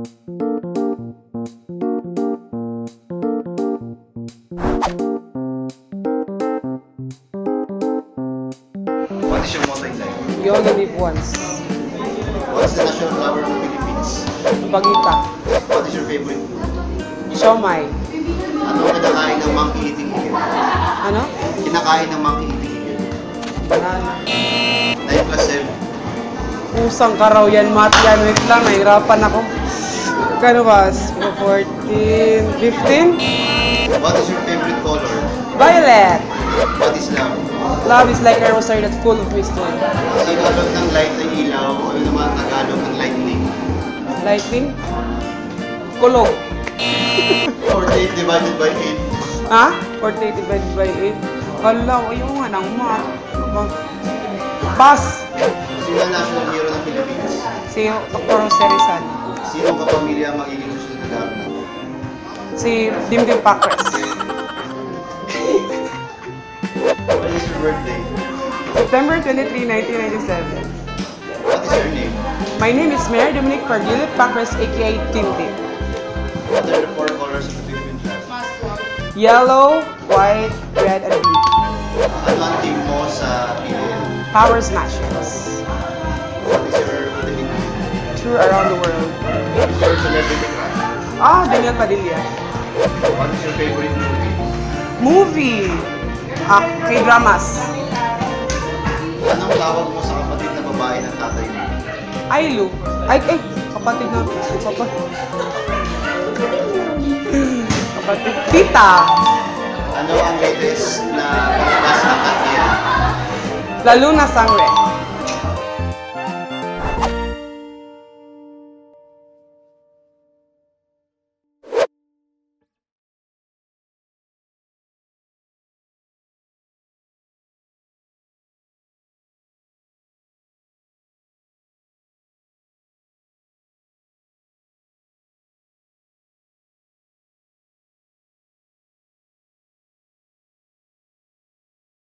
What is your motto in life? You only live once. What's the national flower of the Philippines? Pagita. What is your favorite food? Siomai. Ano ang kinakain ng monkey eating eagle? Ano? Kinakain ng monkey eating eagle. Banana. 9 plus 7. Pusang karaw yan, math yan. Wait lang, nahirapan ako. Kano ba? 14, 15? What is your favorite color? Violet. What is love? Love is like a rosary that's full of wisdom. Tagalog ng light ay ilaw, ano naman ang Tagalog ng lightning? Lightning? Kulog. 48 divided by 8. Ha? 48 divided by 8? Hala, ayaw nga ng math. Pass. Sino ang national hero ng Philippines? Si Dr. Jose Rizal. Sino ang kapamilya ang magiging susunod na governor? Si Dimdim Pacres. When is your birthday? September 23, 1997. What is your name? My name is Mary Dominic Pargulit Pacres, aka Tintin. What are the 4 colors of the Philippine flag? Yellow, white, red, and blue. Ano ang team mo sa PLN? Power Smashers. What is your modeling name? Tour around the world. What is your celebrity crush? Daniel Padilla. What is your favorite movie? Movie. K-dramas. Anong tawag mo sa kapatid na babae ng tatay mo? Ailu. Kapatid na. Kapatid. Tita. Ano ang latest na palabas ng Katiyan? La Luna Sangre.